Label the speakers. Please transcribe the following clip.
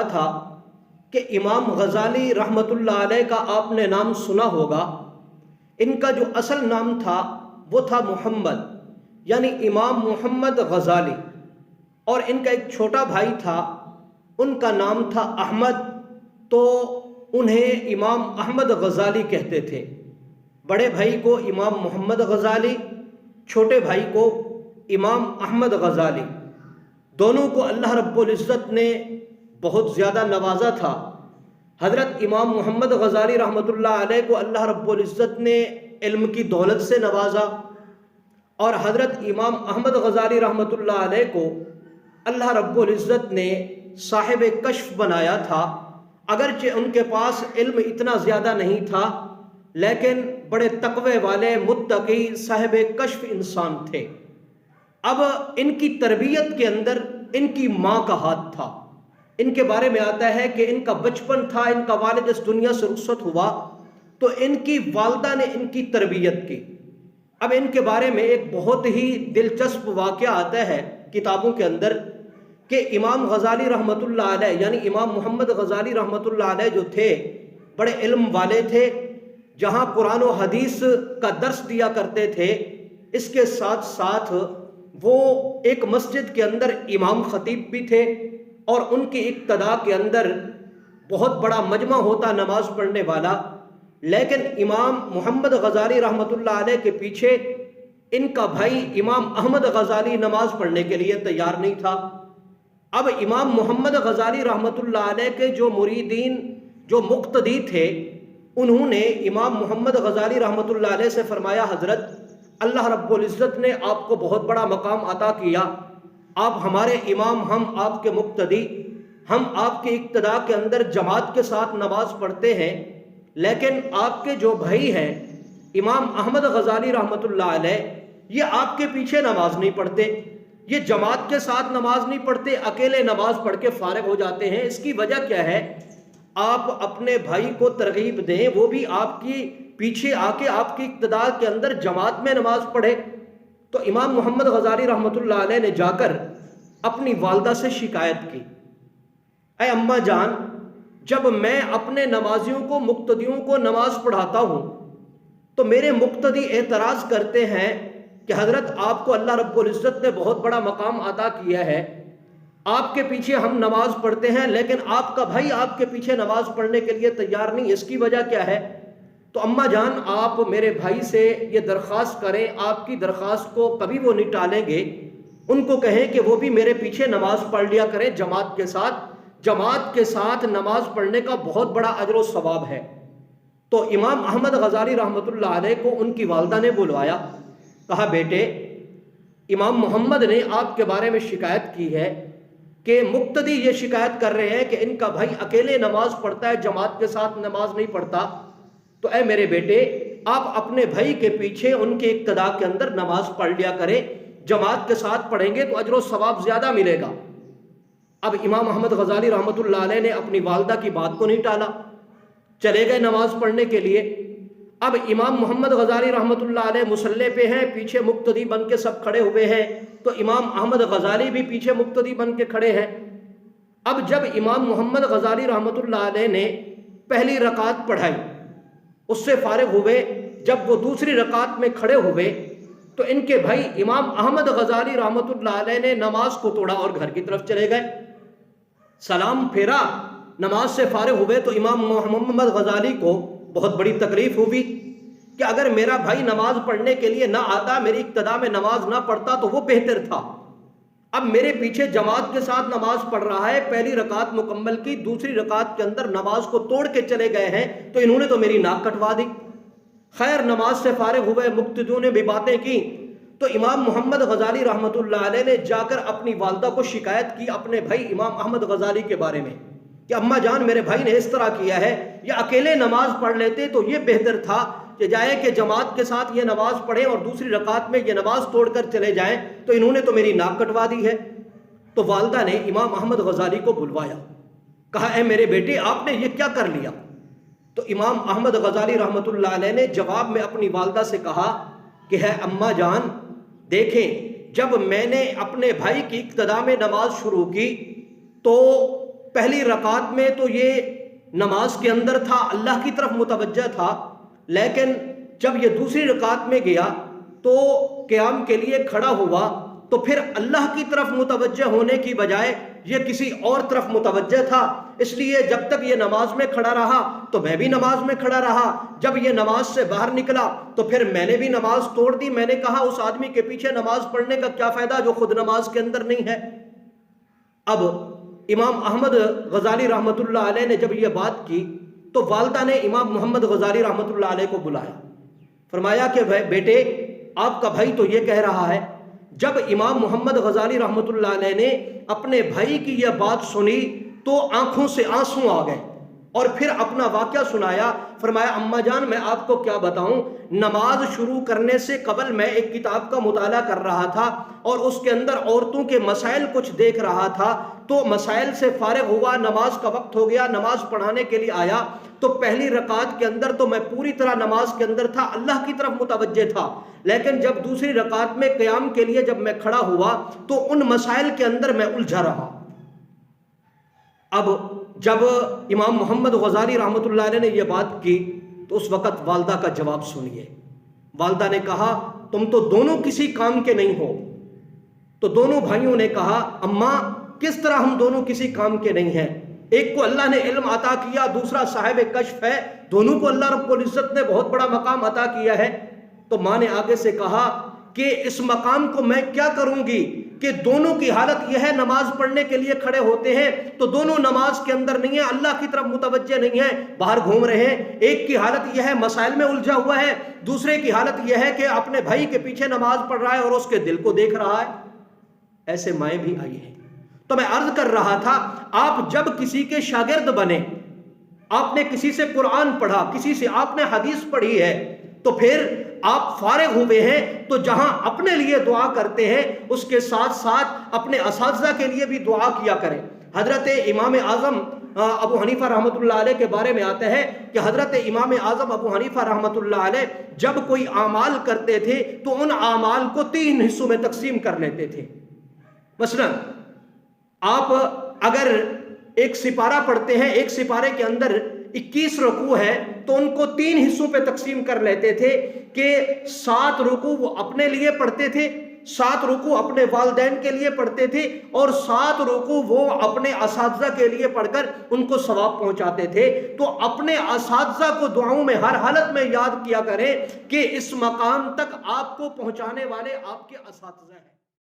Speaker 1: رہا تھا کہ امام غزالی رحمۃ اللہ علیہ کا آپ نے نام سنا ہوگا۔ ان کا جو اصل نام تھا وہ تھا محمد، یعنی امام محمد غزالی، اور ان کا ایک چھوٹا بھائی تھا، ان کا نام تھا احمد، تو انہیں امام احمد غزالی کہتے تھے۔ بڑے بھائی کو امام محمد غزالی، چھوٹے بھائی کو امام احمد غزالی، دونوں کو اللہ رب العزت نے بہت زیادہ نوازا تھا۔ حضرت امام محمد غزالی رحمۃ اللہ علیہ کو اللہ رب العزت نے علم کی دولت سے نوازا، اور حضرت امام احمد غزالی رحمۃ اللہ علیہ کو اللہ رب العزت نے صاحب کشف بنایا تھا۔ اگرچہ ان کے پاس علم اتنا زیادہ نہیں تھا، لیکن بڑے تقوی والے متقی صاحب کشف انسان تھے۔ اب ان کی تربیت کے اندر ان کی ماں کا ہاتھ تھا۔ ان کے بارے میں آتا ہے کہ ان کا بچپن تھا، ان کا والد اس دنیا سے رخصت ہوا تو ان کی والدہ نے ان کی تربیت کی۔ اب ان کے بارے میں ایک بہت ہی دلچسپ واقعہ آتا ہے کتابوں کے اندر کہ امام غزالی رحمۃ اللہ علیہ، یعنی امام محمد غزالی رحمۃ اللہ علیہ جو تھے، بڑے علم والے تھے، جہاں قرآن و حدیث کا درس دیا کرتے تھے، اس کے ساتھ ساتھ وہ ایک مسجد کے اندر امام خطیب بھی تھے، اور ان کی ابتدا کے اندر بہت بڑا مجمع ہوتا نماز پڑھنے والا۔ لیکن امام محمد غزالی رحمۃ اللہ علیہ کے پیچھے ان کا بھائی امام احمد غزالی نماز پڑھنے کے لیے تیار نہیں تھا۔ اب امام محمد غزالی رحمۃ اللہ علیہ کے جو مریدین، جو مقتدی تھے، انہوں نے امام محمد غزالی رحمۃ اللہ علیہ سے فرمایا، حضرت اللہ رب العزت نے آپ کو بہت بڑا مقام عطا کیا، آپ ہمارے امام، ہم آپ کے مقتدی، ہم آپ کے اقتداء کے اندر جماعت کے ساتھ نماز پڑھتے ہیں، لیکن آپ کے جو بھائی ہیں امام احمد غزالی رحمۃ اللہ علیہ، یہ آپ کے پیچھے نماز نہیں پڑھتے، یہ جماعت کے ساتھ نماز نہیں پڑھتے، اکیلے نماز پڑھ کے فارغ ہو جاتے ہیں۔ اس کی وجہ کیا ہے؟ آپ اپنے بھائی کو ترغیب دیں، وہ بھی آپ کی پیچھے آ کے آپ کی اقتداء کے اندر جماعت میں نماز پڑھے۔ تو امام محمد غزالی رحمۃ اللہ علیہ نے جا کر اپنی والدہ سے شکایت کی، اے اماں جان، جب میں اپنے نمازیوں کو، مقتدیوں کو نماز پڑھاتا ہوں تو میرے مقتدی اعتراض کرتے ہیں کہ حضرت آپ کو اللہ رب العزت نے بہت بڑا مقام عطا کیا ہے، آپ کے پیچھے ہم نماز پڑھتے ہیں، لیکن آپ کا بھائی آپ کے پیچھے نماز پڑھنے کے لیے تیار نہیں، اس کی وجہ کیا ہے؟ تو اماں جان، آپ میرے بھائی سے یہ درخواست کریں، آپ کی درخواست کو کبھی وہ نہیں ٹالیں گے، ان کو کہیں کہ وہ بھی میرے پیچھے نماز پڑھ لیا کریں جماعت کے ساتھ۔ جماعت کے ساتھ نماز پڑھنے کا بہت بڑا اجر و ثواب ہے۔ تو امام احمد غزالی رحمۃ اللہ علیہ کو ان کی والدہ نے بلوایا، کہا، بیٹے، امام محمد نے آپ کے بارے میں شکایت کی ہے کہ مقتدی یہ شکایت کر رہے ہیں کہ ان کا بھائی اکیلے نماز پڑھتا ہے، جماعت کے ساتھ نماز نہیں پڑھتا، تو اے میرے بیٹے، آپ اپنے بھائی کے پیچھے ان کے اقتداء کے اندر نماز پڑھ لیا کریں، جماعت کے ساتھ پڑھیں گے تو اجر و ثواب زیادہ ملے گا۔ اب امام احمد غزالی رحمۃ اللہ علیہ نے اپنی والدہ کی بات کو نہیں ٹالا، چلے گئے نماز پڑھنے کے لیے۔ اب امام محمد غزالی رحمۃ اللہ علیہ مصلی پہ ہیں، پیچھے مقتدی بن کے سب کھڑے ہوئے ہیں، تو امام احمد غزالی بھی پیچھے مقتدی بن کے کھڑے ہیں۔ اب جب امام محمد غزالی رحمۃ اللہ علیہ نے پہلی رکعت پڑھائی، اس سے فارغ ہوئے، جب وہ دوسری رکعت میں کھڑے ہوئے تو ان کے بھائی امام احمد غزالی رحمۃ اللہ علیہ نے نماز کو توڑا اور گھر کی طرف چلے گئے۔ سلام پھیرا، نماز سے فارغ ہوئے تو امام محمد غزالی کو بہت بڑی تکلیف ہوئی کہ اگر میرا بھائی نماز پڑھنے کے لیے نہ آتا، میری اقتداء میں نماز نہ پڑھتا تو وہ بہتر تھا۔ اب میرے پیچھے جماعت کے ساتھ نماز پڑھ رہا ہے، پہلی رکعت مکمل کی، دوسری رکعت کے اندر نماز کو توڑ کے چلے گئے ہیں، تو انہوں نے تو میری ناک کٹوا دی۔ خیر، نماز سے فارغ ہوئے، مقتدیوں نے بھی باتیں کی، تو امام محمد غزالی رحمۃ اللہ علیہ نے جا کر اپنی والدہ کو شکایت کی اپنے بھائی امام احمد غزالی کے بارے میں کہ اماں جان، میرے بھائی نے اس طرح کیا ہے، یہ اکیلے نماز پڑھ لیتے تو یہ بہتر تھا کہ جائے کہ جماعت کے ساتھ یہ نماز پڑھیں اور دوسری رکعت میں یہ نماز توڑ کر چلے جائیں، تو انہوں نے تو میری ناک کٹوا دی ہے۔ تو والدہ نے امام احمد غزالی کو بلوایا، کہا، اے میرے بیٹے، آپ نے یہ کیا کر لیا؟ تو امام احمد غزالی رحمۃ اللہ علیہ نے جواب میں اپنی والدہ سے کہا کہ ہے اماں جان، دیکھیں، جب میں نے اپنے بھائی کی اقتداء میں نماز شروع کی تو پہلی رکعت میں تو یہ نماز کے اندر تھا، اللہ کی طرف متوجہ تھا، لیکن جب یہ دوسری رکعت میں گیا تو قیام کے لیے کھڑا ہوا تو پھر اللہ کی طرف متوجہ ہونے کی بجائے یہ کسی اور طرف متوجہ تھا، اس لیے جب تک یہ نماز میں کھڑا رہا تو میں بھی نماز میں کھڑا رہا، جب یہ نماز سے باہر نکلا تو پھر میں نے بھی نماز توڑ دی۔ میں نے کہا اس آدمی کے پیچھے نماز پڑھنے کا کیا فائدہ جو خود نماز کے اندر نہیں ہے۔ اب امام احمد غزالی رحمۃ اللہ علیہ نے جب یہ بات کی تو والدہ نے امام محمد غزالی رحمۃ اللہ علیہ کو بلایا، فرمایا کہ بیٹے آپ کا بھائی تو یہ کہہ رہا ہے۔ جب امام محمد غزالی رحمۃ اللہ علیہ نے اپنے بھائی کی یہ بات سنی تو آنکھوں سے آنسو آ گئے اور پھر اپنا واقعہ سنایا، فرمایا اماں جان میں آپ کو کیا بتاؤں، نماز شروع کرنے سے قبل میں ایک کتاب کا مطالعہ کر رہا تھا اور اس کے اندر عورتوں کے مسائل کچھ دیکھ رہا تھا، تو مسائل سے فارغ ہوا، نماز کا وقت ہو گیا، نماز پڑھانے کے لیے آیا تو پہلی رکعت کے اندر تو میں پوری طرح نماز کے اندر تھا، اللہ کی طرف متوجہ تھا، لیکن جب دوسری رکعت میں قیام کے لیے جب میں کھڑا ہوا تو ان مسائل کے اندر میں الجھا رہا۔ اب جب امام محمد غزالی رحمۃ اللہ علیہ نے یہ بات کی تو اس وقت والدہ کا جواب سنیے۔ والدہ نے کہا تم تو دونوں کسی کام کے نہیں ہو۔ تو دونوں بھائیوں نے کہا اماں کس طرح ہم دونوں کسی کام کے نہیں ہیں، ایک کو اللہ نے علم عطا کیا، دوسرا صاحب کشف ہے، دونوں کو اللہ رب العزت نے بہت بڑا مقام عطا کیا ہے۔ تو ماں نے آگے سے کہا کہ اس مقام کو میں کیا کروں گی کہ دونوں کی حالت یہ ہے نماز پڑھنے کے لیے کھڑے ہوتے ہیں تو دونوں نماز کے اندر نہیں ہیں، اللہ کی طرف متوجہ نہیں ہیں، باہر گھوم رہے ہیں۔ ایک کی حالت یہ ہے مسائل میں الجھا ہوا ہے، دوسرے کی حالت یہ ہے کہ اپنے بھائی کے پیچھے نماز پڑھ رہا ہے اور اس کے دل کو دیکھ رہا ہے۔ ایسے مائیں بھی آئی ہیں۔ تو میں عرض کر رہا تھا آپ جب کسی کے شاگرد بنے، آپ نے کسی سے قرآن پڑھا، کسی سے آپ نے حدیث پڑھی ہے، تو پھر آپ فارغ ہوئے ہیں تو جہاں اپنے لیے دعا کرتے ہیں اس کے ساتھ ساتھ اپنے اساتذہ کے لیے بھی دعا کیا کریں۔ حضرت امام اعظم ابو حنیفہ رحمۃ اللہ علیہ کے بارے میں آتا ہے کہ حضرت امام اعظم ابو حنیفہ رحمۃ اللہ علیہ جب کوئی اعمال کرتے تھے تو ان اعمال کو 3 حصوں میں تقسیم کر لیتے تھے۔ مثلا آپ اگر ایک سپارہ پڑھتے ہیں، ایک سپارے کے اندر 21 رکوع ہے تو ان کو 3 حصوں پہ تقسیم کر لیتے تھے کہ 7 رکوع وہ اپنے لیے پڑھتے تھے، 7 رکوع اپنے والدین کے لیے پڑھتے تھے اور 7 رکوع وہ اپنے اساتذہ کے لیے پڑھ کر ان کو ثواب پہنچاتے تھے۔ تو اپنے اساتذہ کو دعاؤں میں ہر حالت میں یاد کیا کریں کہ اس مقام تک آپ کو پہنچانے والے آپ کے اساتذہ ہیں۔